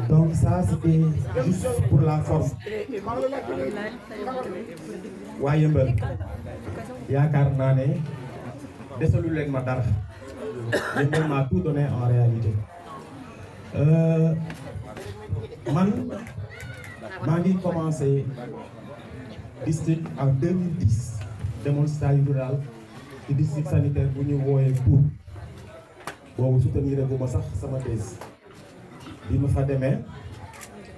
Donc ça c'était juste pour la forme. waa Yeumbeul yaakaar naa ne desalu leen ma dara Yeumbeul m'a tout donné en réalité. Man maa ngi commencé district en 2010 demoon stage rural ci district sanitaire bu ñu wooyee Poul boobu soutenir bu ma sax sama thèse bi ma fa demee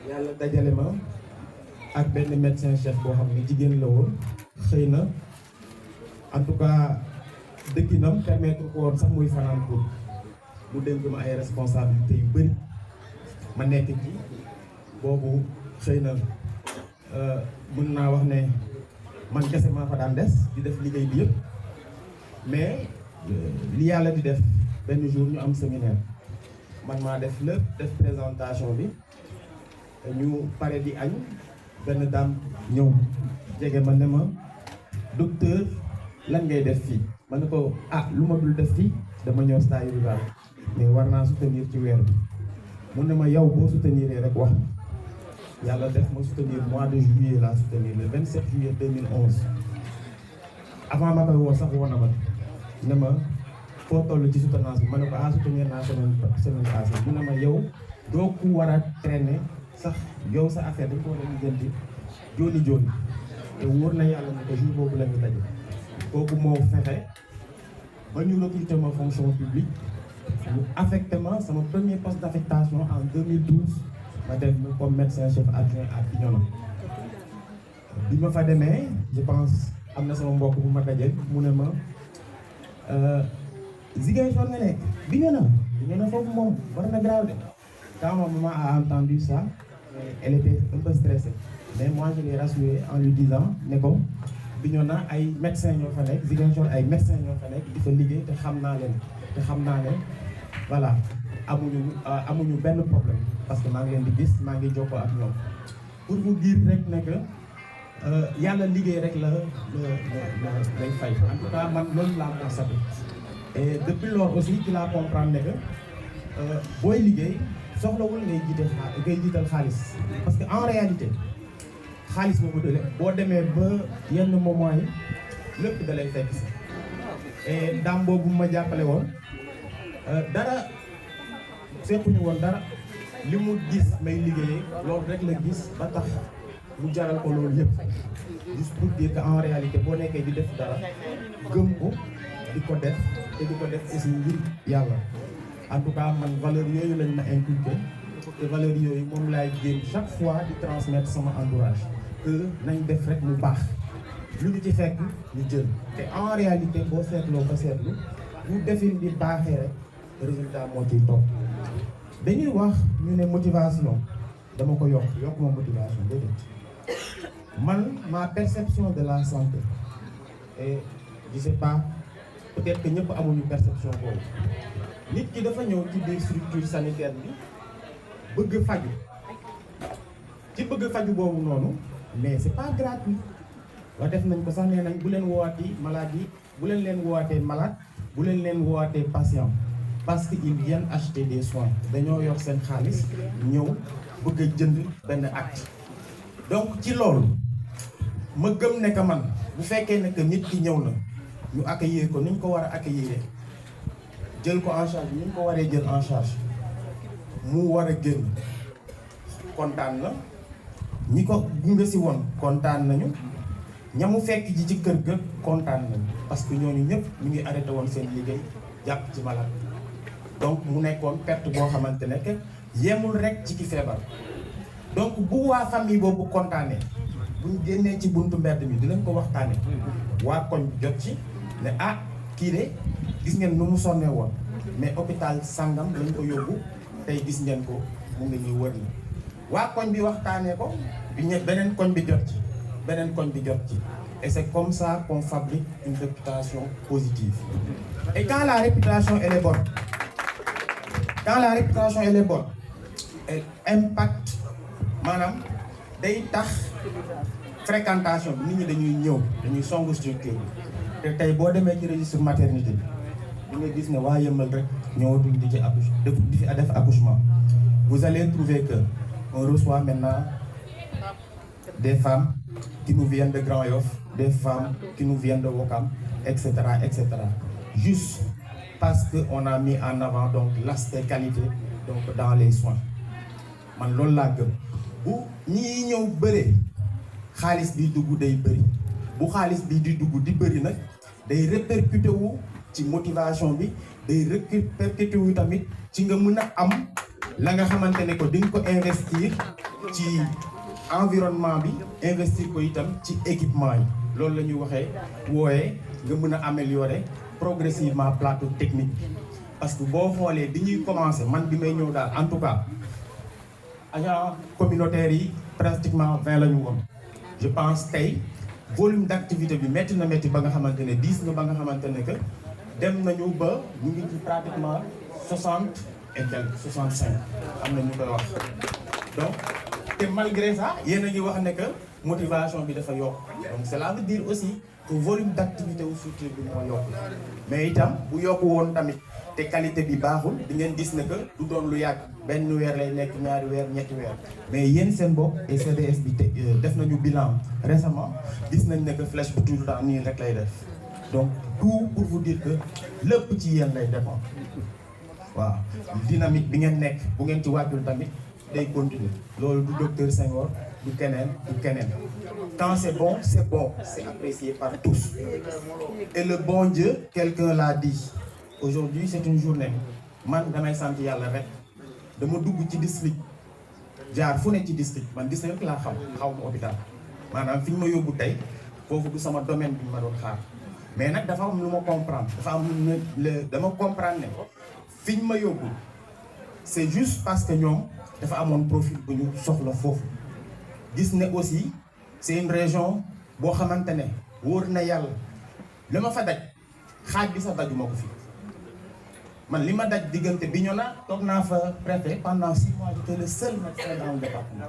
yàlla dajale ma ak benn médecin chef boo xam ne jigéen la woon xëy na en tout cas dëkkinam permettre ko woon sax muy fanaan Poul mu dénk ma ay responsabilités yu bëri ma nekk ci boobu xëy na mën naa wax ne man kese maa fa daan des di def liggéey bi yëpp mais li yàlla di def benn jour ñu am séminaire man maa def lépp def présentation bi ñu pare di añ benn dame ñëw jege ma ne ma docteur lan ngay def fii ma ne ko ah lu ma dul def fii dama ñëw stage rural mais war naa soutenir ci weer bi mu ne ma yow boo soutenir rek wax yàlla def ma soutenir mois de juillet laa soutenir le 27 juillet 2011 avant ma koy woo sax woo na ma ne ma foo toll ci soutenance bi ma ne ko soutenir naa semaine passée mu ne ma yow doo ku war a traîner sax yow sa affaire dañ ko war a lijjanti jooni te wóor na yàlla ne ko jour boobu la ñu daje kooku moo fexe ba ñu recruter ma fonction publique ñu affecté ma sama premier poste d'affectation en 2012 ma def comme médecin chef adjoint à Bignona bi ma fa demee je pense am na sama mbokk bu ma dajeel mu ne ma Ziguinchor nga nekk Bignona foofu moom war na grave de quand ma maman a entendu ça elle était un peu stressée mais moi je l'ai rassurée en lui disant ne ko Bignona ay médecins ñoo fa nekk Ziguinchor ay médecins ñoo fa nekk di fa liggéey te xam naa ne voilà amuñu benn problème parce que maa ngi leen di gis maa ngi jokkoo ak ñoom pour vous dire rek ne que yàlla liggéey rek lay fay en tout cas man loolu laa constaté et depuis lors aussi ci laa comprendre ne que booy liggéey soxlawul ngay jiital xaalis parce que en réalité xaalis boobu boo demee ba yenn moment yi lépp da lay fekk si et daam boobu ma jàppale woon dara seetuñu woon dara li mu gis may liggéeyee loolu rek la gis ba tax mu jaral ko loolu yëpp juste pour dire que en réalité boo nekkee di def dara gëm ko di ko def te di ko def aussi ngir yàlla en tout cas man valeur yooyu lañ ma inculqué te valeur yooyu moom laay jéem chaque fois di transmettre sama entourage que nañ def rek lu baax lu ñu ci fekk ñu jël te en réalité boo seetloo ba seetlu bu defin di baaxee rek résultat moo ciy topp dañuy wax ñu ne motivation dama ko yokk ma motivation déedéet man ma perception de la santé et je sais pas peut-être que ñëpp amuñu perception boobu nit ki dafa ñëw ci biir structure sanitaire bi bëgg faju boobu noonu mais c'est pas gratuit wax def nañ ko sax nee nañ bu leen woowaatee maladie bu leen woowaatee malade bu leen woowaatee patient parce que ils viennent acheter des soins dañoo yor seen xaalis ñëw bëgg a jënd benn acte donc ci loolu ma gëm ne que man bu fekkee ne que nit ki ñëw na ñu accueillir ko ni ñu ko war a accueillir jël ko en charge ni ñu ko waree jël en charge mu war a génn kontaan na ñi ko gunge si woon kontaan nañu ñamu fekk ji ci kër ga kontaan nañu parce que ñooñu ñëpp ñu ngi arrêté woon seen liggéey jàpp ci malade donc mu nekkoon perte boo xamante ne que yemul rek ci ki feebar donc bu waa famille boobu kontaanee buñ génnee ci buntu mbedd mi dinañ ko waxtaane waa koñ jot ci ne kii de gis ngeen nu mu sonnee woon mais hôpital sangam lañ ko yóbbu tey gis ngeen ko mu ngi ñuy wër ni waa koñ bi waxtaanee ko beneen koñ bi jot ci et c'est comme ça qu'on fabrique une réputation positive et quand la réputation elle est bonne elle impacte maanaam day tax fréquentation bi nit ñi dañuy songu structure bi te tey boo demee ci registre maternité bi di nga gis ne waa Yeumbeul rek ñëwatul di ci accouche di fi def accouchement vous allez trouver que on reçoit maintenant des femmes qui nous viennent de Grand Yoff, des femmes qui nous viennent de Ouakam, etc., etc. Juste parce qu'on a mis en avant donc l'aspect qualité donc dans les soins. Man loolu laa gëm bu ñii ñëw bëree xaalis bi dugg day bëri bu xaalis bi di dugg di bëri nag day répercuté wu ci motivation bi day répercuté wu tamit ci nga mën a am la nga xamante ne ko di nga ko investir ci environnement bi investir ko itam ci équipement yi loolu la ñuy waxee wooyee nga mën a améliorer progressivement plateau technique bi parce que boo xoolee di ñuy commencer man bi may ñëw daal en tout cas agents communautaires yi pratiquement 20 la ñu woon je pense tey volume d'activité bi métti na métti ba nga xamante ne 10 nga ba nga xamante ne que dem nañu ba ñu ngi ci pratiquement 60 et quelques 65 am na ñu koy wax donc te malgré ça yéen a ngi wax ne que motivation bi dafa yokk donc cela veut dire aussi que volume d'activité wu structure bi moo yokk mais itam bu yokku woon tamit te qualité bi baaxul di ngeen gis ne que du doon lu yàgg benn weer lay nekk ñaari weer ñetti weer mais yéen seen bopp et CDS bi def nañu bilan récemment gis nañ ne que flèche bi tout le temps nii rek lay def donc tout pour vous dire que lépp ci yéen lay dépendre waaw dynamique bi ngeen nekk bu ngeen ci wàccul tamit day continuer loolu du docteur Senghor du keneen quand c'est bon c'est apprécié par tous et le bon Dieu quelqu'un l'a dit aujourd'hui c'est une journée man damay sant yàlla rek dama dugg ci district jaar fu ne ci district man district rek laa xaw ma hôpital maanaam fi ñu ma yóbbu tey foofu du sama domaine bi ma doon xaar mais nag dafa am lu ma comprendre dafa am dama comprendre ne fi ñu ma yóbbu c'est juste parce que ñoom dafa amoon profil bu ñu soxla foofu gis ne aussi c'est une région boo xamante ne wóor na yàlla li ma fa daj xaaj bi sax dajuma ko fi man li ma daj diggante Bignona toog naa fa préfet pendant 6 mois j'étais le seul médecin dans le département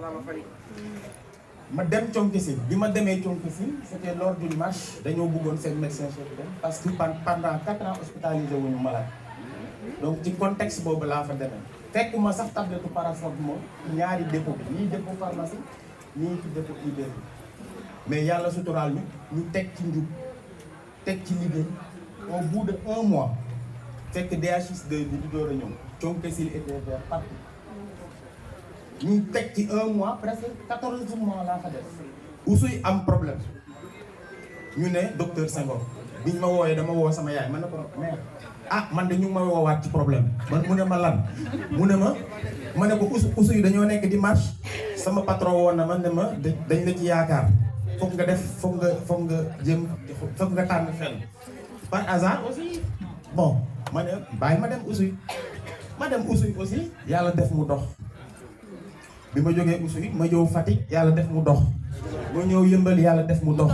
ma dem Thionckessil bi ma demee Thionckessil c'était lors d'une marche dañoo bëggoon seen médecin chef dem parce que pendant 4 ans hospitalisé wuñu malade donc ci contexte boobu laa fa demee fekk ma sax tablette paracetamol moom ñaari dépôt ñii dépôt pharmacie ñii ci dépôt IBR mais yàlla suturaal ñu teg ci njub teg ci liggéey au bout de 1 mois fekk DHS2 bi di door a ñëw Thionckessil était vert partout ñu teg ci 1 mois presque 14 mois laa fa def usuy am problème ñu ne docteur Senghor biñ ma wooyee dama woo sama yaay man ne ko mère man de ñu ngi ma woowaat ci problème man mu ne ma lan mu ne ma ne ko usu yi dañoo nekk di marche sama patron woon na man ne ma dañ la ci yaakaar foog nga jëm foog nga tànn fenn par hasard aussi bon ma ne bàyyi ma dem usuy aussi yàlla def mu dox bi ma jógee usuy ma ñëw Fatick yàlla def mu dox ma ñëw Yëmbal yàlla def mu dox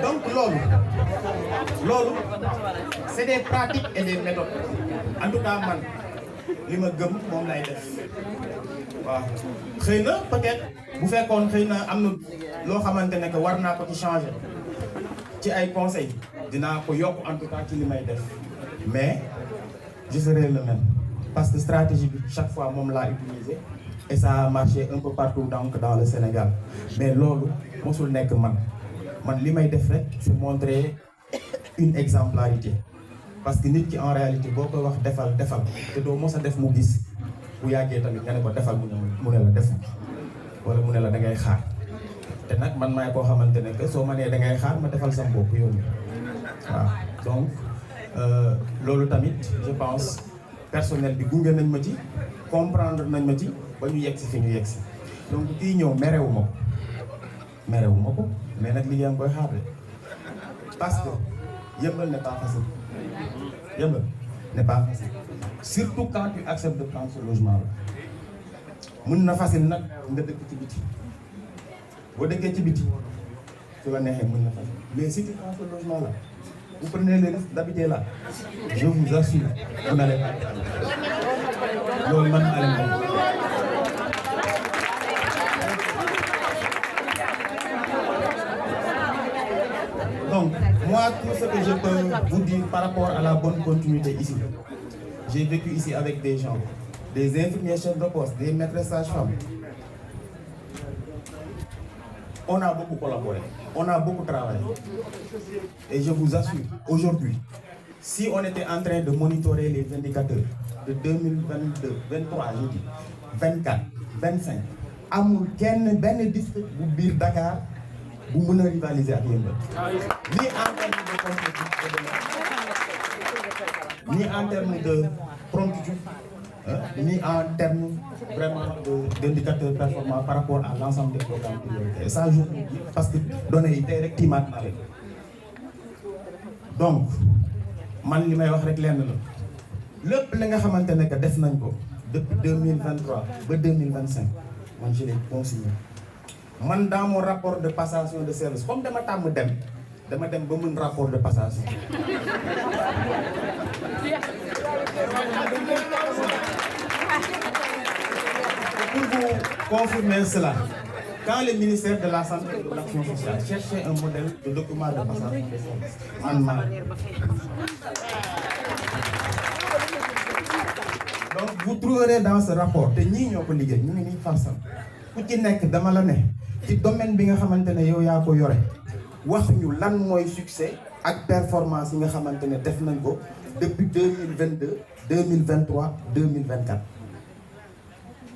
donc loolu c'est des pratiques et des méthodes en tout cas man li ma gëm moom lay def waaw xëy na peut-être bu fekkoon xëy na am na loo xamante ne que war naa ko ci changer ci ay conseils dinaa ko yokk en tout cas ci li may def mais je serai le même parce que stratégie bi chaque fois moom laa utilisé et ça a marché un peu partout donc dans le Sénégal mais loolu mosul nekk man li may def rek c'est montrer une exemplarité parce que nit ki en réalité boo ko wax defal te doo mos a def mu gis bu yàggee tamit nga ne ko defal mu ne la def wala mu ne la da ngay xaar te nag man maay koo xamante ne que soo ma nee da ngay xaar ma defal sama bopp yow waaw donc loolu tamit je pense personnel bi gunge nañ ma ci comprendre nañ ma ci ba ñu yegg si fi ñu yegg si donc kii ñëw merewu ma ko mais nag liggéeyam koy xaar de parce que Yeumbeul n'est pas facile Yeumbeul n'est pas facile surtout quand tu acceptes de prendre ce logement là mën na facile nag nga dëkk ci biti boo dëkkee ci biti su la neexee mën na facile mais si tu prends ce logement là vous prenez le risque d'habiter là je vous assure vous n'allez pas loolu man ce que je peux vous dire par rapport à la bonne continuité ici. J'ai vécu ici avec des gens, des infirmiers chefs de poste, des maîtresses sages-femmes. On a beaucoup collaboré, on a beaucoup travaillé. Et je vous assure, aujourd'hui, si on était en train de monitorer les indicateurs de 2022, 23, je dis, 24, 25, amul kenn benn district bu biir Dakar bu mën a rivaliser ak Yeumbeul. Ni en termes de compétition, ni en termes de promptitude, ni en termes vraiment d'indicateurs performants par rapport à l'ensemble des programmes prioritaires. Et ça, je vous dis parce que données yi tey rek tiimaat na leen. Donc man li may wax rek lenn la lépp li nga xamante ne que def nañ ko depuis 2023 ba 2025 man je l'ai consigné. Man dans mon rapport de passation de service comme dama tàmm dem ba mën rapport de passation. Pour vous confirmer cela, quand le ministère de la Santé et de l'Action sociale cherchait un modèle de document de passation de service, donc vous trouverez dans ce rapport te ñii ñoo ko liggéey ñu ngi nii farsam ku ci nekk dama la ne ci domaine bi nga xamante ne yow yaa ko yore wax ñu lan mooy succès ak performance yi nga xamante ne def nañ ko depuis 2022 2023 2024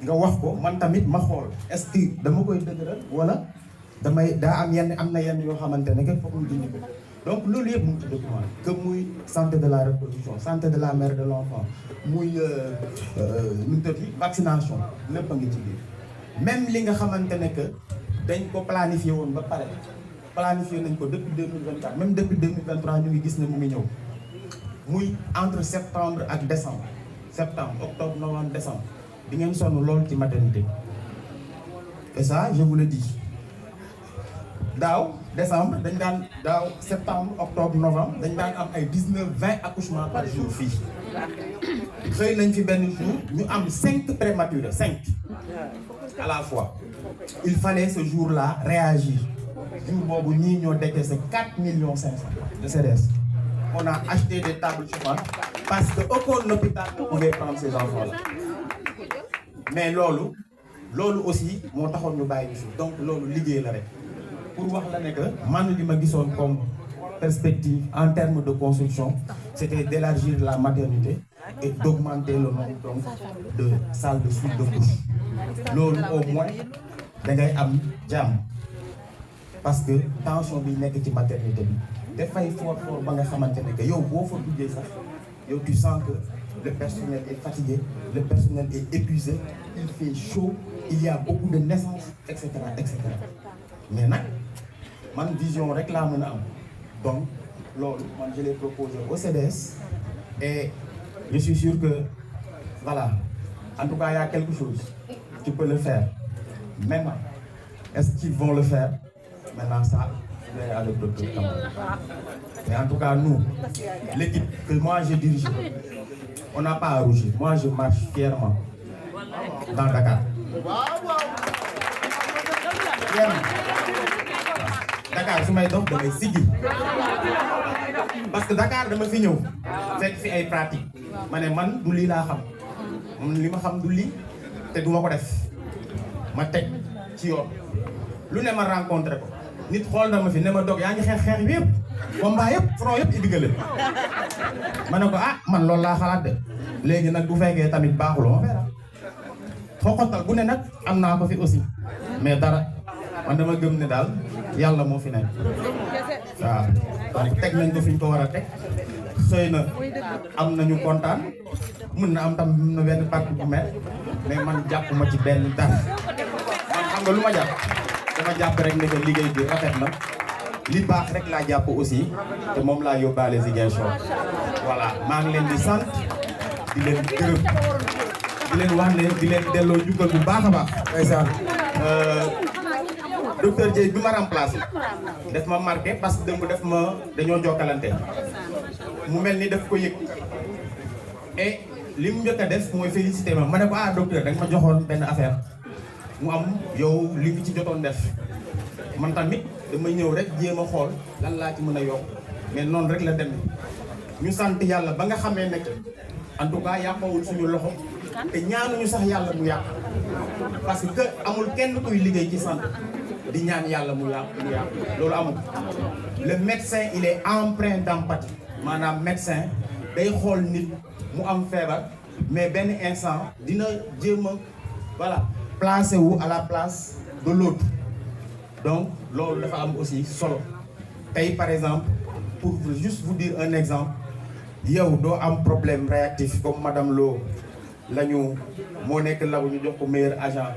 nga wax ko man tamit ma xool est-ce que dama koy dëgëral wala am na yenn yoo xamante ne que foog ñu dindi ko. Donc loolu yëpp mu ngi ci document que muy santé de la reproduction, santé de la mère et de l'enfant, muy vaccination lépp a ngi ci biir. Même li nga xamante ne que dañ ko planifié woon ba pare planifié nañ ko depuis 2024 même depuis 2023 ñu ngi gis ne mu ngi ñëw muy entre septembre ak décembre, octobre, novembre, décembre di ngeen sonn lool ci maternité. Et ça je vous le dis. Daaw décembre septembre octobre novembre dañ daan am ay 19-20 accouchements par jour fii xëy nañ fi benn jour ñu am 5 prématurés 5 à la fois. Il fallait ce jour-là réagir jour boobu ñii ñoo décaissé 4,5 millions de CDS. On a acheté des tables chauffantes parce que aucun hôpital ne pouvait prendre ces enfants-là. Mais loolu aussi moo taxoon ñu bàyyi fi donc loolu liggéey la rek. Pour wax la ne que man li ma gisoon comme perspective en termes de construction c'était d'élargir la maternité et d'augmenter le nombre donc de salles de suite de couche. Loolu au moins da ngay am jàmm parce que tension bi nekk ci maternité bi dafay fort ba nga xamante ne que yow boo fa duggee sax yow tu sens que le personnel est fatigué, le personnel est épuisé, il fait chaud, il y a beaucoup de naissances, etc. Mais nag man vision rek laa mën a am donc loolu man je l'ai proposé au CDS et je suis sûr que voilà en tout cas il y a quelque chose tu peux le faire maintenant est-ce qu'ils vont le faire maintenant ça je vais avec d'autres camarades mais en tout cas nous l'équipe que moi je dirige on n'a pas à rougir moi je marche fièrement dans Dakar Dakar su may dox damay siggi parce que Dakar dama fi ñëw fekk fi ay pratique ma ne man du lii laa xam li ma xam du lii te du ma ko def ma teg ci yoon lu ne ma rencontré ko nit xool na ma fi ne ma dog yaa ngi xeex bi yëpp combat yëpp front yëpp idigale ma ne ko man loolu laa xalaat de léegi nag bu fekkee tamit baaxuloo ma feera xooxatal bu ne nag am naa ko fi aussi mais dara man dama gëm ne daal yàlla moo fi nekk waaw donc teg nañ ko fi ñu ko war a teg xëy na am nañu kontaan mën na am tam na benn partie bu mel mais man jàpp ma ci benn dara man xam nga lu ma jàpp dama jàpp rek ne que liggéey bi rafet na li baax rek laa jàpp aussi te moom laa yóbbaale Ziguinchor voilà maa ngi leen di sant di leen gërëm di leen wax ne di leen delloo jukkal bu baax a baax ndeysaan docteur Dieye bi ma remplacé def ma marqué parce que dëmb def ma dañoo jokkalante mu mel ni daf ko yëg et li mu njëkk a def mooy félicité ma ne ko docteur danga ma joxoon benn affaire mu am yow li nga ci jotoon def man tamit dama ñëw rek jéem a xool lan laa ci mën a yokk mais noonu rek la demee ñu sant yàlla ba nga xamee ne en tout cas yàqawul suñu loxo te ñaanuñu sax yàlla mu yàq parce que amul kenn kuy liggéey ci santé di ñaan yàlla mu yàq loolu amul. Le médecin il est empreint d'empathie maanaam médecin day xool nit mu am feebar mais benn instant dina jéem a voilà placé wu à la place de l'autre donc loolu dafa am aussi solo tey par exemple pour juste vous dire un exemple yow doo am problème réactif comme madame Lo lañu moo nekk law ñu jox ko meilleur agent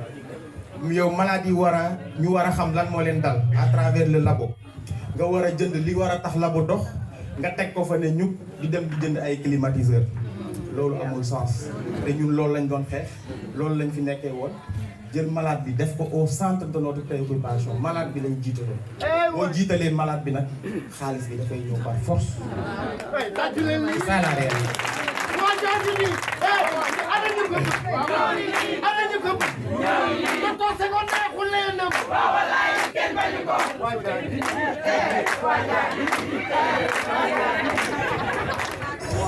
yow maladie ñu war a xam lan moo leen dal à travers le labo nga war a jënd li war a tax labo dox nga teg ko fa ne ñu di dem di jënd ay climatiseur loolu amul sens te ñun loolu lañ doon xeex loolu lañ fi nekkee woon jël malade bi def ko au centre de notre préoccupation malade bi lañ jiitaloon boo jiitalee malade bi nag xaalis bi dafay ñëw par force c'est ça la réalité.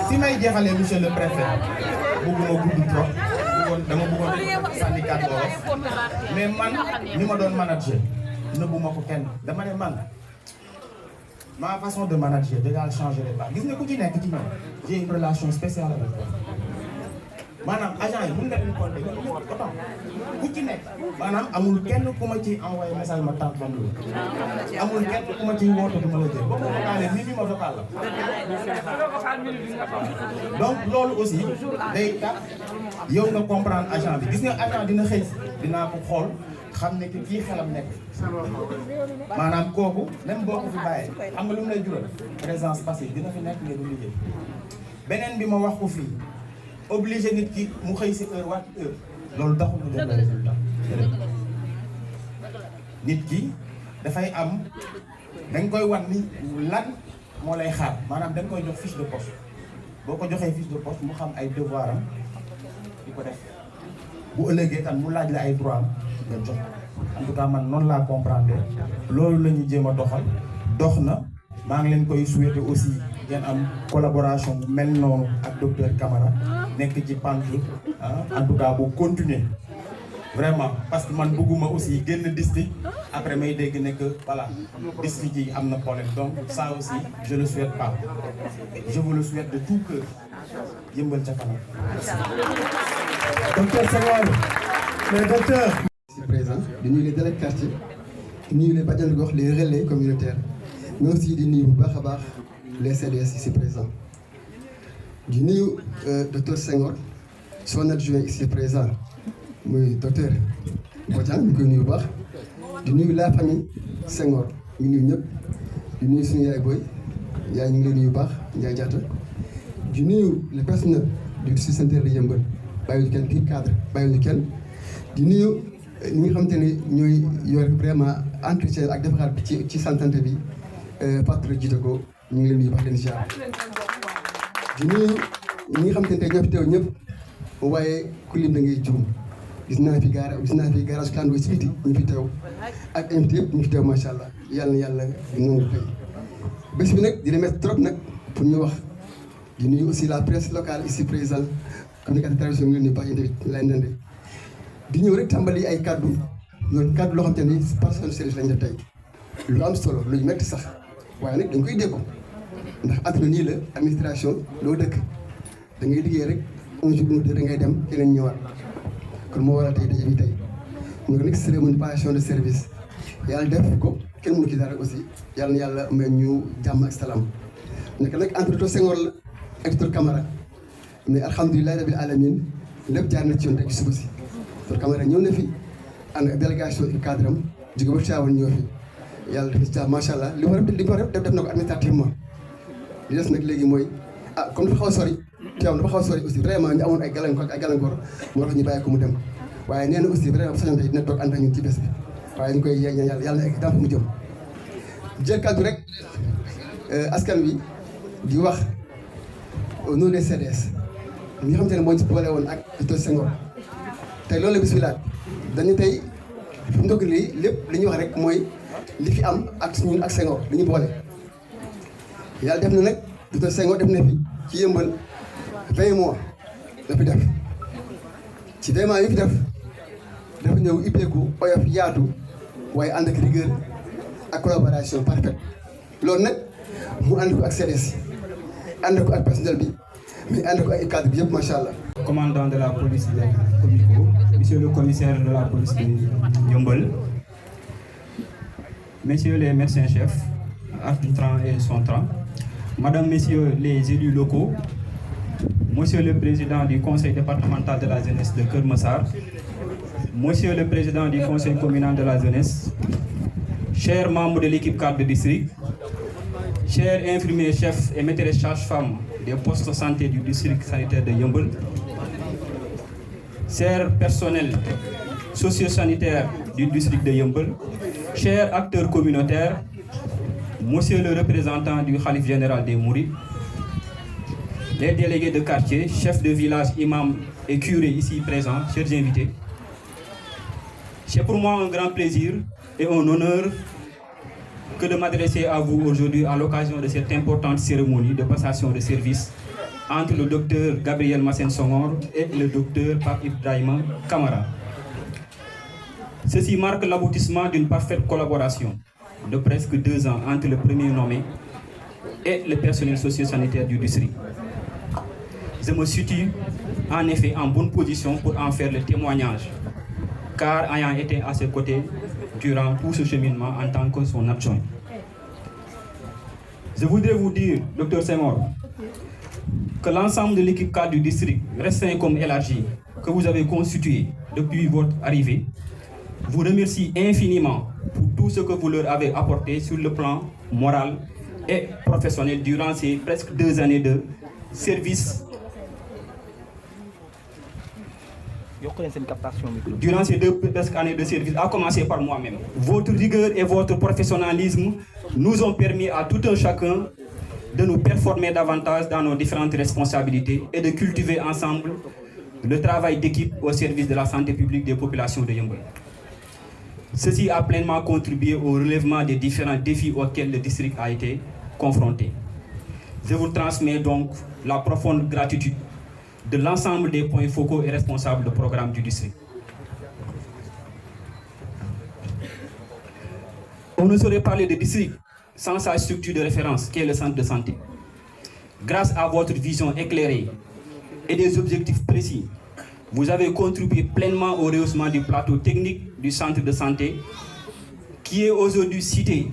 Si may jeexalee monsieur le préfet bëgguma gudd trop dama bëggoon sànni kàddu wolof mais man ni ma doon manager nëbbuma ko kenn dama ne man ma façon de manager déjà changerait pas gis nga ku ci nekk ci ñoom j'ai une relation spéciale avec toi maanaam agent yi mën nga leen compter autant ku ci nekk maanaam amul kenn ku ma ci envoyé message ma tànk man loolu amul kenn ku ma ciy woote du ma la jël boo ma vocalé mi ma vocal la donc loolu aussi day tax yow nga comprendre agent bi gis nga agent dina xëy dinaa ko xool xam ne que kii xelam nekk maanaam kooku même boo ko fi bàyyee xam nga lu mu lay jural présence passive dina fi nekk nga du liggéey beneen bi ma wax ko fii obligé nit ki mu xëy si heure wàcc heure loolu taxul mu jox la résultat nit ki dafay am dañ koy wan ni lan moo lay xaar maanaam dañ koy jox fiche de poste boo ko joxee fiche de poste mu xam ay devoir am di ko def bu ëllëgee tam mu laaj la ay droit am nga jox en tout cas man noonu laa comprendre loolu la ñu jéem a doxal dox na maa ngi leen koy souhaiter aussi ngeen am collaboration bu mel noonu ak docteur Camara nekk ci pente en tout cas bu continuer vraiment parce que man bëgguma aussi génn district après may dégg ne que voilà district yi am na problème donc ça aussi je le souhaite pas je vous le souhaite de tout cœur Yeumbeul ca kanam. Docteur Senghor mais docteur. Ici présent di nuyu les délégués de quartier di nuyu les bajenu gox les relais communautaires mais aussi di nuyu bu baax a baax les CDS ici présents di nuyu docteur Senghor son adjoint ici présent muy docteur Bodian ñu koy nuyu bu baax di nuyu la famille Senghor ñu nuyu ñëpp di nuyu suñu yaay booy yaay ñu ngi lay nuyu bu baax Ndiaye Diatta di nuyu le personnel du district sanitaire de Yeumbeul bàyyiwuñu kenn kii cadre bàyyiwuñu kenn di nuyu ñi nga xamante ne ñooy yor vraiment entretien ak defaraat bi ci santé bi Fatou jiite ko ñu ngi leen nuyu baax leen ziar di nuyu ñi nga xamante ne tey ñoo fi teew ñëpp waaye ku lim da ngay juum gis naa fi garage clando si biti ñu fi teew ak invité yëpp ñu fi teew macha allah yàlla na yàlla nangu fay bés bi nag dina métti trop nag pour ñu wax di nuyu aussi la presse locale ici présent communicateur traditionnel ñu ngi leen di baax yéen tamit lay nande di ñëw rek tàmbali ay kaddu yoon kaddu loo xam te ni passation de service lañ def tey lu am solo lu métti sax waaye nag dañ koy déggu ndax àdduna nii la administration loo dëkk da ngay liggéey rek un jour ou deux da ngay dem keneen ñëwaat kon moo waral tey daje bi tey ñu nekk cérémonie passation de service yàlla def ko kenn mënu ci dara aussi yàlla na yàlla may ñu jàmm ak salaam nekk nag entre docteur Senghor la ak docteur Camara mais alhamdulilah rabil alamin lépp jaar na ci yoon rek suba si docteur Camara ñëw na fi ànd ak délégation ak cadre am jóge ba Tivaouane ñëw fi yàlla def ci macha allah li war a def na ko administrativement li des nag léegi mooy comme dafa xaw a sori Tivaouane dafa xaw a sori aussi vraiment ñu amoon ay gàllankoor moo tax ñu bàyyi ko mu dem waaye nee na aussi vraiment bu sañoon tey dina toog ànd ak ñun ci bés bi waaye ñu koy ñaan yàlla na egg dans mu jëm jël kàddu rek askan wi di wax au nom des CDS ñi nga xamante ne moo ñu boole woon ak docteur Senghor tey loolu la bis bi laaj dañu tey fi mu toog lii lépp li ñuy wax rek mooy li fi am ak ñun ak Senghor li ñu boole yàlla def na nag docteur Senghor def na fi ci Yeumbeul 20 mois la fi def ci 20 mois yi fi def dafa ñëw ibbeeku oyof yaatu waaye ànd ak rigueur ak collaboration parfaite loolu nag mu ànd ko ak CDS ànd ko ak personnel bi mais ànd ko ak cadre bi yëpp macha allah. Commandant de la police de Comico, monsieur le commissaire de la police de Yeumbeul, messieurs les médecins-chefs, arbitrants et sontrants, madame, messieurs les élus locaux, monsieur le président du conseil départemental de la jeunesse de Keur Massar, monsieur le président du conseil communal de la jeunesse, chers membres de l'équipe cadre de district, chers infirmiers chefs et maîtresses sages-femmes des postes de santé du district sanitaire de Yeumbeul, chers personnels socio-sanitaires du district de Yeumbeul, chers acteurs communautaires, monsieur le représentant du Khalife général des Mourides, les délégués de quartier, chefs de village, imams et curés ici présents, chers invités, c'est pour moi un grand plaisir et un honneur que de m'adresser à vous aujourd'hui à l'occasion de cette importante cérémonie de passation de service entre le docteur Gabriel Massène Senghor et le docteur Pape Ibrahima Kamara. Ceci marque l'aboutissement d'une parfaite collaboration de presque 2 ans entre le premier nommé et le personnel socio-sanitaire du district. Je me situe en effet en bonne position pour en faire le témoignage, car ayant été à ses côtés durant tout ce cheminement en tant que son adjoint. Je voudrais vous dire, docteur Senghor, que l'ensemble de l'équipe cadre du district, restreint comme élargi, que vous avez constitué depuis votre arrivée, vous remercie infiniment pour tout ce que vous leur avez apporté sur le plan moral et professionnel durant ces presque 2 années de service. Durant ces 2 presque années de service, à commencer par moi-même. Votre rigueur et votre professionnalisme nous ont permis à tout un chacun de nous performer davantage dans nos différentes responsabilités et de cultiver ensemble le travail d'équipe au service de la santé publique des populations de Yeumbeul. Ceci a pleinement contribué au relèvement des différents défis auxquels le district a été confronté. Je vous transmets donc la profonde gratitude de l'ensemble des points focaux et responsables de programme du district. On ne saurait parler de district sans sa structure de référence, qui est le centre de santé. Grâce à votre vision éclairée et des objectifs précis, vous avez contribué pleinement au rehaussement du plateau technique du centre de santé, qui est aujourd'hui cité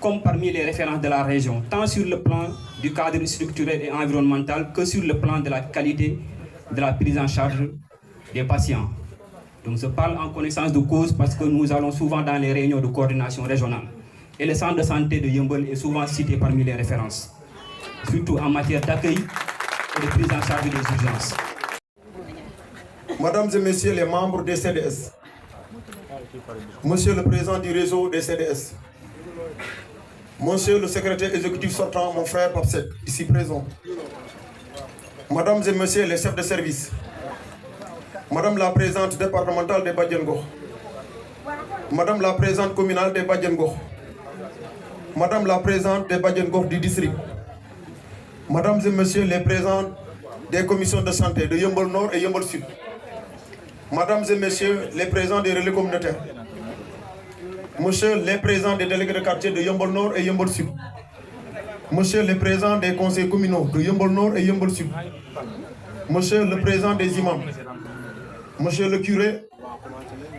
comme parmi les références de la région, tant sur le plan du cadre structurel et environnemental que sur le plan de la qualité de la prise en charge des patients. Donc je parle en connaissance de cause parce que nous allons souvent dans les réunions de coordination régionale. Et le centre de santé de Yeumbeul est souvent cité parmi les références, surtout en matière d'accueil et de prise en charge des urgences. Mesdames et messieurs les membres des CDS, monsieur le président du réseau des CDS, monsieur le secrétaire exécutif sortant, mon frère Papsek, ici présent, mesdames et messieurs les chefs de service, madame la présidente départementale de Badiane-Gox, madame la présidente communale de Badiane-Gox, madame la présidente de Badiane-Gox du district, mesdames et messieurs les présidents des commissions de santé de Yeumbeul Nord et Yeumbeul Sud, mesdames et messieurs les présidents des relais communautaires, monsieur les présidents des délégués de quartier de Yeumbeul Nord et Yeumbeul Sud, monsieur les présidents des conseils communaux de Yeumbeul Nord et Yeumbeul Sud, monsieur le président des imams, monsieur le curé,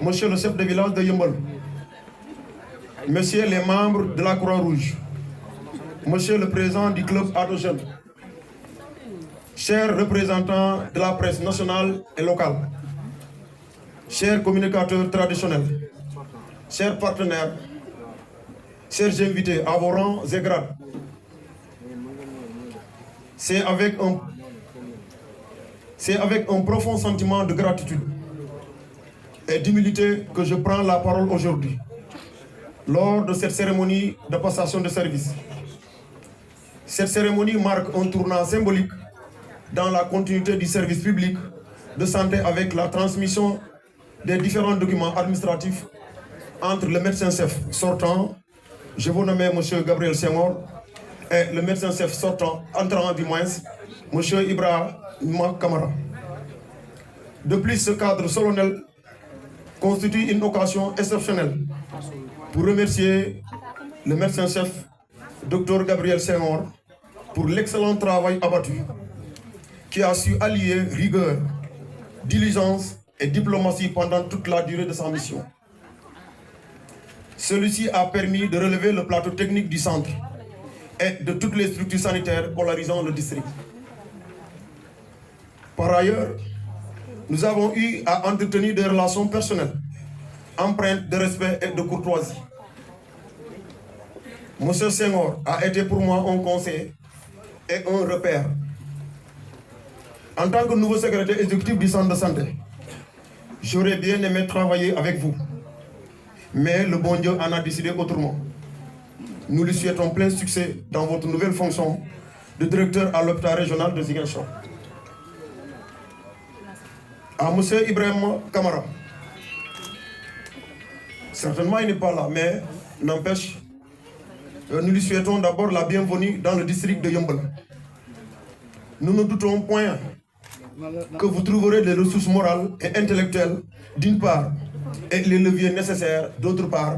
monsieur le chef de village de Yeumbeul, messieurs les membres de la Croix-Rouge, monsieur le président du club Ado Jeune, chers représentants de la presse nationale et locale, chers communicateurs traditionnels, chers partenaires, chers invités à vos rangs et grades, c'est avec un profond sentiment de gratitude et d'humilité que je prends la parole aujourd'hui, lors de cette cérémonie de passation de service. Cette cérémonie marque un tournant symbolique dans la continuité du service public de santé avec la transmission des différents documents administratifs entre le médecin-chef sortant, je vous nomme M. Gabriel Senghor, et le médecin-chef sortant, entrant du moins, M. Ibrahima Kamara. De plus, ce cadre solennel constitue une occasion exceptionnelle pour remercier le médecin-chef, Dr Gabriel Senghor, pour l'excellent travail abattu, qui a su allier rigueur, diligence et diplomatie pendant toute la durée de sa mission. Celui-ci a permis de relever le plateau technique du centre et de toutes les structures sanitaires polarisant le district. Par ailleurs, nous avons eu à entretenir des relations personnelles, empreintes de respect et de courtoisie. Monsieur Senghor a été pour moi un conseiller et un repère. En tant que nouveau secrétaire exécutif du centre de santé, j'aurais bien aimé travailler avec vous. Mais le bon Dieu en a décidé autrement. Nous lui souhaitons plein succès dans votre nouvelle fonction de directeur à l'hôpital régional de Ziguinchor. À M. Ibrahima Kamara, certainement il n'est pas là, mais n'empêche, nous lui souhaitons d'abord la bienvenue dans le district de Yeumbeul. Nous ne doutons point que vous trouverez les ressources morales et intellectuelles d'une part et les leviers nécessaires d'autre part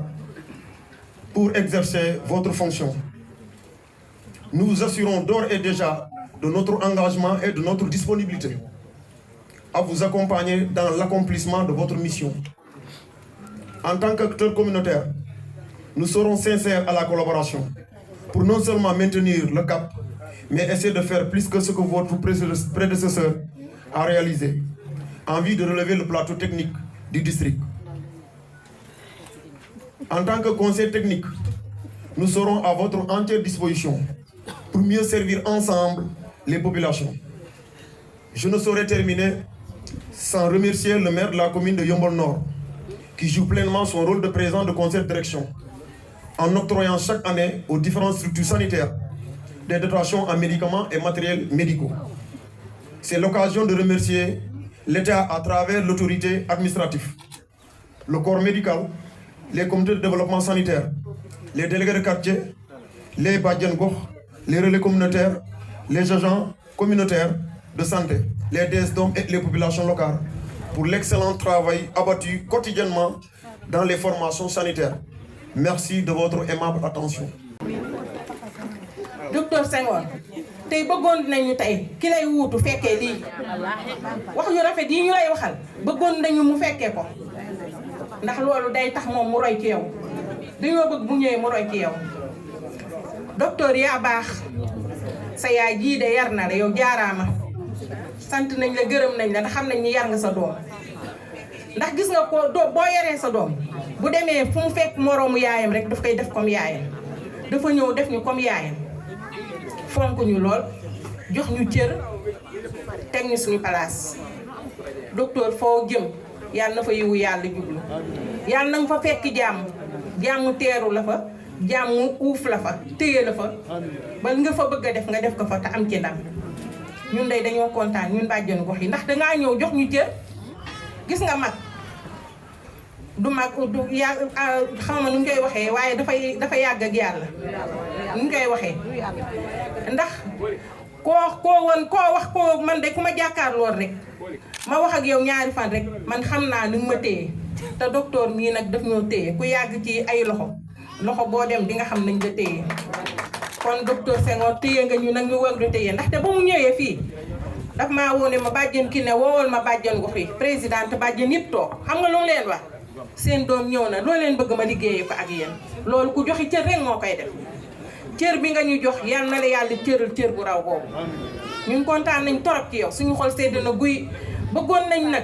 pour exercer votre fonction. Nous vous assurons d'ores et déjà de notre engagement et de notre disponibilité à vous accompagner dans l'accomplissement de votre mission. En tant qu'acteur communautaire, nous serons sincères à la collaboration pour non seulement maintenir le cap, mais essayer de faire plus que ce que votre prédécesseur a réalisé en vue de relever le plateau technique du district. En tant que conseil technique, nous serons à votre entière disposition pour mieux servir ensemble les populations. Je ne saurais terminer sans remercier le maire de la commune de Yeumbeul Nord, qui joue pleinement son rôle de président de conseil de direction, en octroyant chaque année aux différentes structures sanitaires des dotations en médicaments et matériels médicaux. C'est l'occasion de remercier l'État à travers l'autorité administrative, le corps médical, les comités de développement sanitaire, les délégués de quartier, les Badjan Gox, les relais communautaires, les agents communautaires de santé, les DSDOM et les populations locales pour l'excellent travail abattu quotidiennement dans les formations sanitaires. Merci de votre aimable attention. Docteur Senghor, tey bëggoon nañu tey ki lay wuutu fekkee lii wax yu rafet yi ñu lay waxal bëggoon nañu mu fekkee ko ndax loolu day tax moom mu roy ci yow dañoo bëgg bu ñëwee mu roy ci yow. Docteur yaa baax sa yaay jii de yar na la yow jaaraama sant nañ la gërëm nañ la ndax xam nañ ni yar nga sa doom ndax gis nga ko boo yaree sa doom bu demee fu mu fekk moroomu yaayam rek daf koy def comme yaayam dafa ñëw def ñu comme yaayam fonk ñu lool jox ñu cër teg ñu suñu place. Docteur foo jëm yàlla na fa yiwu yàlla jublu yàlla na nga fa fekk jàmm teeru la fa jàmm uuf la fa téye la fa ba nga fa bëgg a def nga def ko fa te am ci ndam. ñun day dañoo kontaan ñun bàjjenu gox yi ndax dangaa ñëw jox ñu cër. Gis nga mag du mag du yàgg xam nu ñu koy waxee waaye dafa yàgg ak yàlla nu ñu koy waxee ndax koo wax koo man de ku ma jàkkaarlool rek ma wax ak yow ñaari fan rek man xam naa ni ma téye te docteur mii nag daf ñoo téye ku yàgg ci ay loxo boo dem di nga xam nañ la téye kon docteur Senghor téye nga ñu nag ñu war a téye ndaxte ba mu ñëwee fii daf maa woone ma bàjjen ki ne woowal ma bàjjen gox yi présidente bàjjen yëpp toog xam nga lu leen wax seen doom ñëw na loo leen bëgg ma liggéeyee ko ak yéen loolu ku joxi cër rek moo koy def cër bi nga ñu jox yal na la yàlla cër bu raw boobu ñun kontaan nañ torop ci yow suñu xol sedd na guy bëggoon nañ nag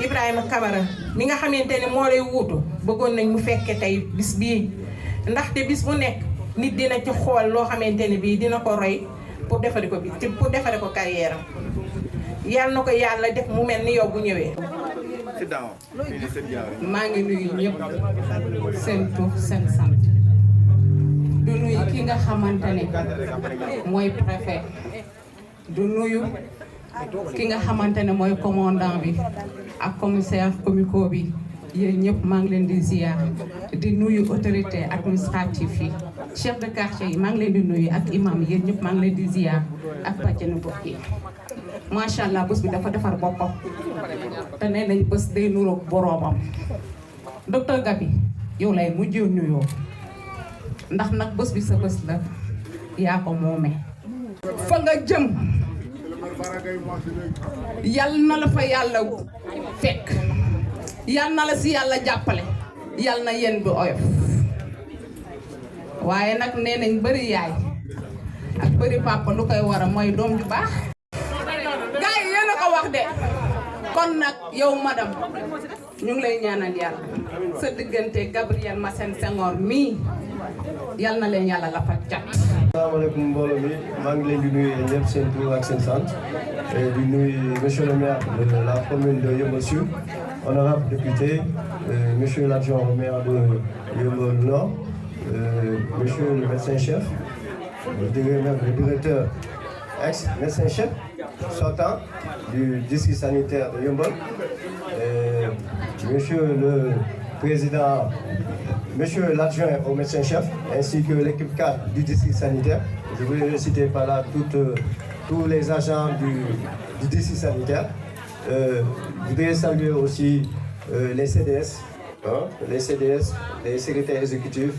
Ibrahima Kamara mi nga xamante ne moo lay wuutu bëggoon nañ mu fekke tey bis bii ndaxte bis bu nekk nit dina ci xool loo xamante ne bii dina ko roy pour defare ko carrière am yàlla na ko yàlla def mu mel ni yow bu ñëwee. maa ngi nuyu ñëpp seen tur seen sant du nuyu ki nga xamante ne mooy préfet du nuyu ki nga xamante ne mooy commandant bi ak commissaire comico bi yéen ñëpp maa ngi leen di ziar di nuyu autorité administrative yi chef de quartier yi maa ngi leen di nuyu ak imam yéen ñëpp maa ngi leen di ziar ak bàjjenu gox yi macha allah bés bi dafa defar boppam te nee nañ bés day nuroog boroomam docteur Gaby yow lay mujjee nuyoo ndax nag bés bi sa bés la yaa ko moome fa nga jëm yal na la fa yàlla fekk yal na la si yàlla jàppale yal na yéen bi oyof waaye nag nee nañ bëri yaay ak bëri papa lu koy war a mooy doom ju baax gars yi yéen a ko wax de kon nag yow madame ñu ngi lay ñaanal yàlla sa diggante Gabriel Massène Senghor mii yal na leen yàlla la fa cat. asalaamaaleykum mbooloo mi maa ngi leen di nuyu ñëpp seen tur ak seen sant di nuyu monsieur le maire de la commune de Yeumbeul Sud, honorable député, monsieur l'adjoint au maire de Yeumbeul Nord, monsieur le médecin-chef, le directeur ex-médecin-chef sortant du district sanitaire de Yeumbeul, monsieur le président, monsieur l'adjoint au médecin-chef, ainsi que l'équipe cadre du district sanitaire. Je voulais citer par là tous les agents du district sanitaire. Je voudrais saluer aussi les CDS, les secrétaires exécutifs,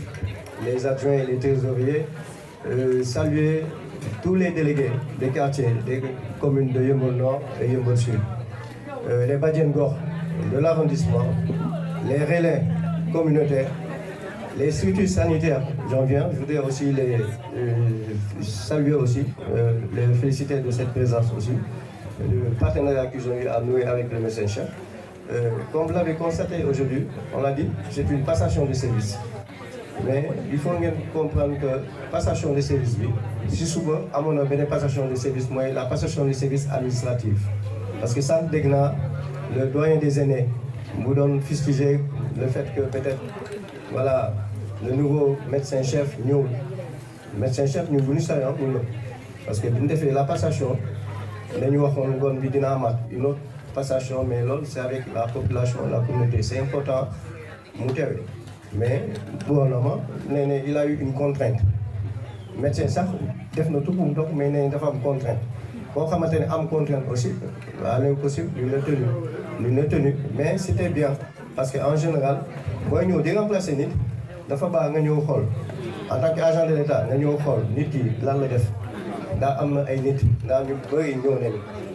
les adjoints et les trésoriers. Saluer tous les délégués des quartiers, des communes de Yeumbeul Nord et Yeumbeul Sud. Les badiens Gox de l'arrondissement, les relais communautaires, les structures sanitaires, j'en viens. Je voudrais aussi les saluer aussi, les féliciter de cette présence aussi, le partenariat qu'ils ont eu à nouer avec le médecin-chef. Comme vous l'avez constaté aujourd'hui, on l'a dit, c'est une passation de service. Mais il faut comprendre que passation de service, si souvent, à mon avis, passation de service, moi, la passation de service administrative. Parce que ça, le doyen des aînés vous donne fustiger le fait que peut-être, voilà, le nouveau médecin-chef, nous, médecin-chef, nous voulons ça, parce que nous avons fait la passation, nous avons une autre passation, mais l'autre, c'est avec la population, la communauté. C'est important, mais pour le moment, il a eu une contrainte. Le médecin, ça, il a fait tout pour nous, mais il a une contrainte. Quand on a une contrainte aussi, l'impossible, nous l'avons tenu. Mais c'était bien, parce qu'en général, quand nous avons remplacé Nid, en tant qu'agent de l'État, nous avons dit que nous avons fait.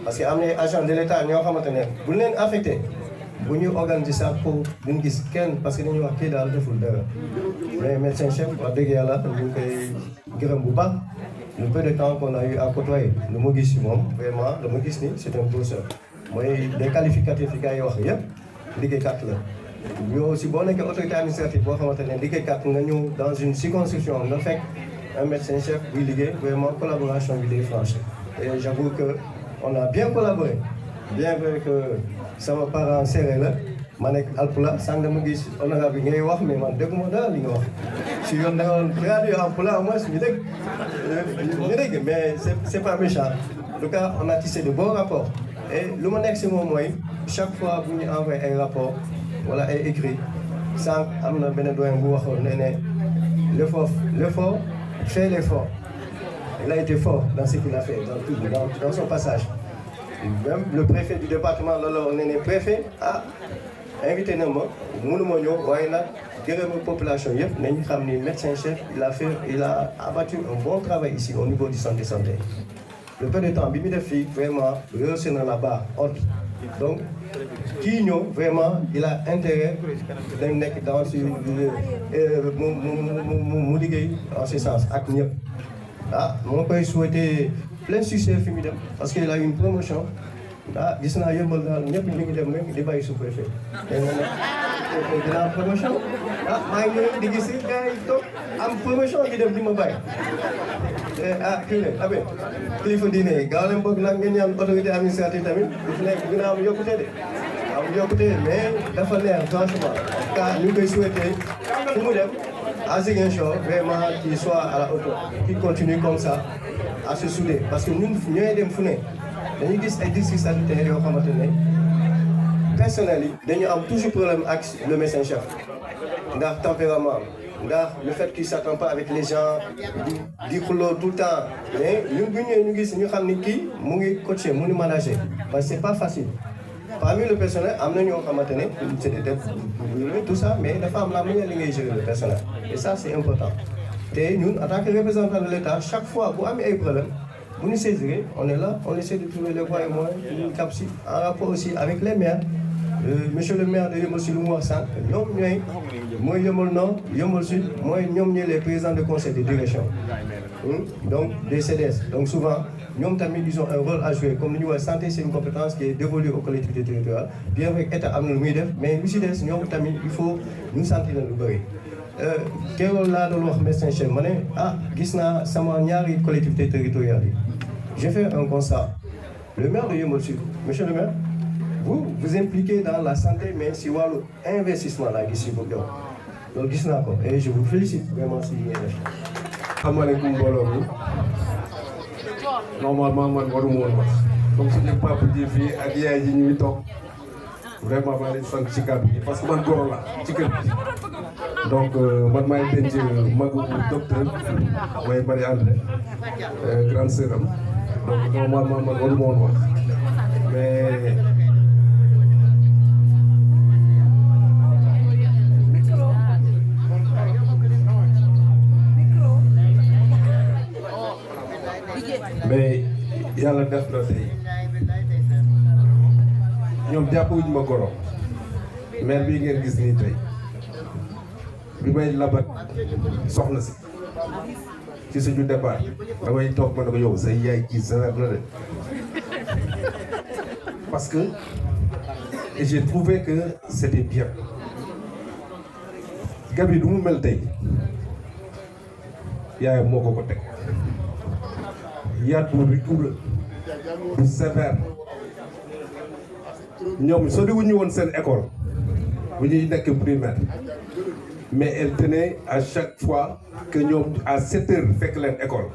Parce que les agents de l'État, nous avons affecté. Vous nous organisez ça pour nous dire parce que nous avons fait dans le mais médecin chef, le peu de temps qu'on a eu à côtoyer, le Mogis, vraiment, le Mogis, c'est un professeur. Moi, les qualificatifs, il y a des quatre là. Il y a aussi bonne autorité administrative dans une circonscription. On a fait un médecin-chef, vraiment collaboration avec les franches. Et j'avoue qu'on a bien collaboré. Bien que ça me paraît en serré là. Manek Alpula, sans de Mogis, on a vu mais man, deux mots là, si on a traduit Alpula, moi, mais c'est pas méchant. En tout cas, on a tissé de bons rapports. Et le maximum, moi, chaque fois que vous envoyez un rapport, voilà, est écrit. Sans amener l'effort, fait l'effort. Il a été fort dans ce qu'il a fait, dans son passage. Même le préfet du département, on est préfet, a invité nous, la population, le médecin-chef, il a abattu un bon travail ici au niveau du centre de santé. Le peu de temps, Bibi de filles, vraiment, rehausser dans la barre haute. Donc, qui nous, vraiment, il a intérêt d'être dans ce en ce sens, avec nous. Ah, mon père souhaitait plein succès parce qu'il a eu une promotion. Ah, il y a une sous-préfet. Il a une promotion. Ah, il y a une promotion qui est ah, il faut dire, quand on a une autorité administrative, il mais il faut franchement, car nous souhaitons à Ziguinchor, vraiment qu'il soit à la hauteur, qu'il continue comme ça, à se souder. Parce que nous, nous avons des districts sanitaires, personnellement, nous avons toujours problème avec le médecin-chef. Dans le tempérament, le fait qu'il ne s'attend pas avec les gens, di xuloo tout le temps. Mais nous, nous savons que qui est coaché, nous manager. Parce que ce n'est pas facile. Parmi le personnel, c'est tout ça, mais les femmes, nous gérer le personnel. Et ça, c'est important. Et nous, en tant que représentants de l'État, chaque fois que vous avez un problème, vous nous saisirez, on est là, on essaie de trouver les voies et moyens, en rapport aussi avec les maires. Monsieur le maire de Yeumbeul Sud, moi Yeumbeul Nord, Yeumbeul Sud, moi les présidents de conseil de direction. Donc des CDS. Donc souvent, nous ils ont un rôle à jouer. Comme nous, la santé, c'est une compétence qui est dévolue aux collectivités territoriales. Bien avec l'État, mais nous, il faut nous sentir le bruit. Keroog laa doon wax médecin chef ma ne gis naa sama ñaari collectivité territoriale yi. J'ai fait un constat. Le maire de Yeumbeul Sud, monsieur le maire, vous impliquez dans la santé, mais si vous avez un investissement là, ici, donc gis naa ko et je vous félicite vraiment si ngeen def. Asalaamaaleykum mbooloo mi normalement man waruma woon wax donc suñu papa ji fii ak yaay ji ñu ngi toog vraiment maa leen sant ci kàddu gi parce que man goro la ci kër gi donc man maay denc magu docteur mooy Marie André grande sœur am donc normalement man waruma woon wax mais yàlla def na tey ñoom jàppuñu ma goro maire bii ngeen gis nii tey bi may labat soxna si ci suñu départ damay toog ma ne ko yow say yaay kii sévère na de parce que j'ai trouvé que c'était bien Gabi du mu mel tey yaayam moo ko teg yaat bu rigoureux bu sévère ñoom soriwuñu woon seen école bu ñuy nekk primaire mais elle tenait à chaque fois que ñoom à 7 heures fekk leen école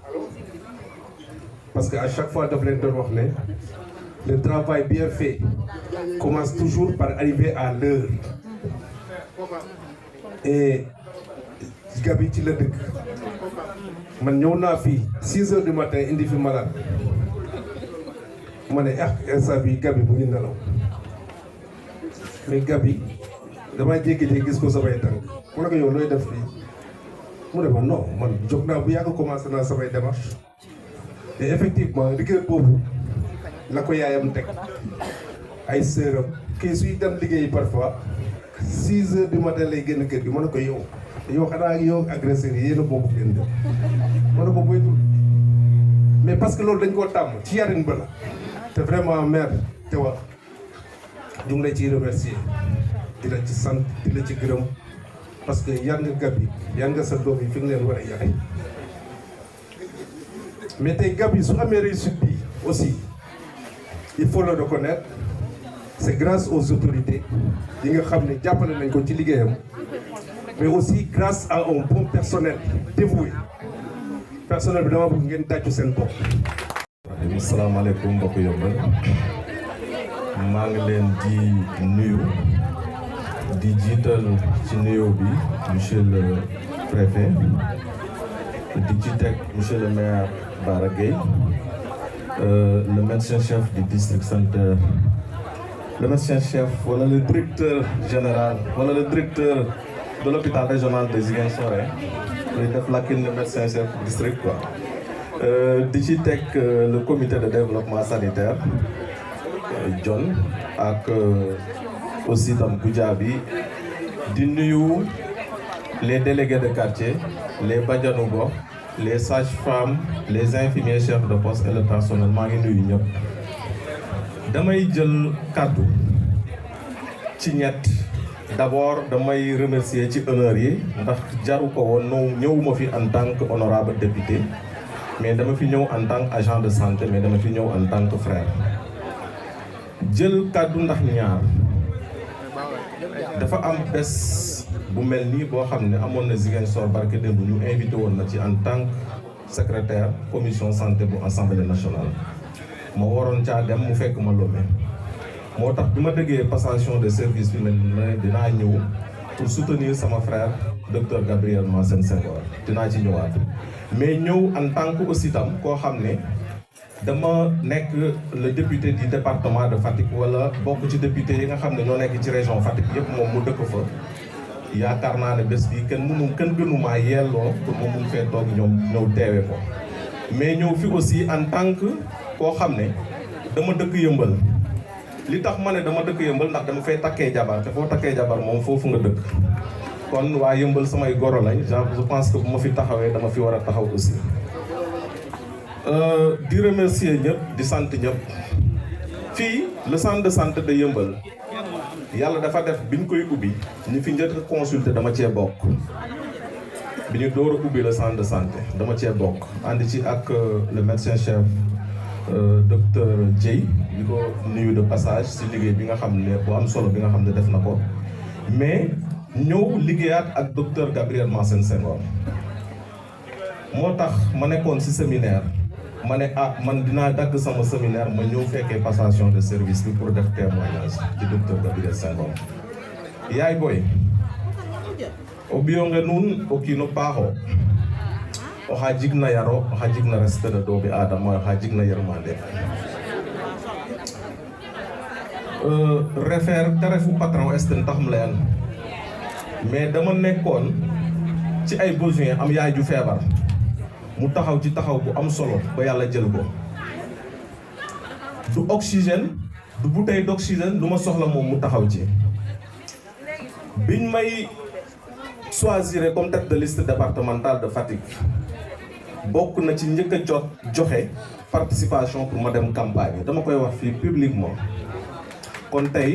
parce que à chaque fois daf leen doon wax ne le travail bien fait commence toujours par arriver à l'heure et Gabi ci la dëkk man ñëw naa fii 6 heures du matin indi fi malade ma ne instant bi Gabi bu ngi nelaw mais Gabi damay jékki-jékki gis ko samay tànk mu ne ko yow looy def fii mu ne ma non man jóg naa bu yàgg commencé naa samay démarche et effectivement liggéey boobu la ko yaayam teg ay sœuram kii suy dem liggéey parfois 6 heures du matin lay génn kër gi ma ne ko yow xanaa yow agresseur yi yéen a bokk ngeen def ma ne ko moytul mais parce que loolu dañ koo tàmm ci yarin ba la te vraiment maire te wax ñu ngi lay ciy remercier di la ci sant di la ci gërëm parce que yar nga Gabi yar nga sa doom yi fi nga leen war a yare mais tey Gabi su amee réussite bi aussi il faut le reconnaître c'est grâce aux autorités yi nga xam ne jàppale nañ ko ci liggéeyam mais aussi grâce à un bon personnel dévoué personnel bi dama bëgg ngeen tàccu seen bopp. asalaamaaleykum mbokk Yeumbeul maa ngi leen di nuyu di jiital ci nuyoo bi monsieur le préfet di ci teg monsieur le maire Bara Gueye le médecin chef du district sanitaire le médecin chef wala le directeur général wala le directeur de l'hôpital régional de Ziguinchor muy def lakin le médecin chef district quoi di ci teg le comité de développement sanitaire John ak aussi tam Goudiaby di nuyu les délégués de quartier les bajanu gox les sages-femmes les infirmiers chefs de poste et le personnel maa ngi nuyu ñëpp damay jël kàddu ci ñett d'abord damay remercier ci honneur yi ndax jaru ko woon ñëwuma fi en tant que honorable député mais dama fi ñëw en tant que agent de santé mais dama fi ñëw en tant que frère jël kàddu ndax ñaar dafa am bés bu mel nii boo xam ne amoon na Ziguinchor barke démb ñu invité woon na ci en tant que secrétaire commission santé bu assemblée nationale ma waroon caa dem mu fekk ma Lomé moo tax bi ma déggee passation de service bi mel ne dinaa ñëw pour soutenir sama frère docteur Gabriel Massène Senghor dinaa ci ñëwaat mais ñëw en tant que aussi tam koo xam ne dama nekk le député du département de Fatick wala bokk ci député yi nga xam ne ñoo nekk ci région Fatick yëpp moom mu dëkk fa yaakaar naa ne bés bi kenn gënumaa yelloo pour ma mun fee toog ñoom ñëw teewe ko mais ñëw fi aussi en tant que koo xam ne dama dëkk yëmbal li tax ma ne dama dëkk yëmbal ndax dama fay takkee jabar te foo takkee jabar moom foofu nga dëkk kon waa yëmbal samay goro lañ je pense que bu ma fi taxawee dama fi war a taxaw aussi di remercier ñëpp di sant ñëpp fii le centre de santé de yëmbal yàlla dafa def bi ñu koy ubbi ñu fi njëkk a consulter dama cee bokk bi ñu door a ubbi le centre de santé dama cee bokk ànd ci ak le médecin chef docteur Dieye di ko nuyu de passage si liggéey bi nga xam ne bu am solo bi nga xam ne def na ko mais ñëw liggéeyaat ak docteur Gabriel Massène Senghor moo tax ma nekkoon si séminaire ma ne man dinaa dagg sama séminaire ma ñëw fekkee passation de service bi pour def témoignage ci docteur Gabriel Senghor yaay boy o ɓiyonge nuun o kiino paaxo oxa jigna yaro oxa jigna respect de doomi adama oxa jigna yermande refaire te refu patron es ten taxum leyan mais dama nekkoon ci ay besoin am yaay ju feebar mu taxaw ci taxaw bu am solo ba yàlla jël ko du oxygène du bouteille d'oxygène lu ma soxla moom mu taxaw ci biñ may choisir comme tête de liste départementale de Fatick bokk na ci njëkk a joxe participation pour ma dem campagne dama koy wax fii publiquement kon tey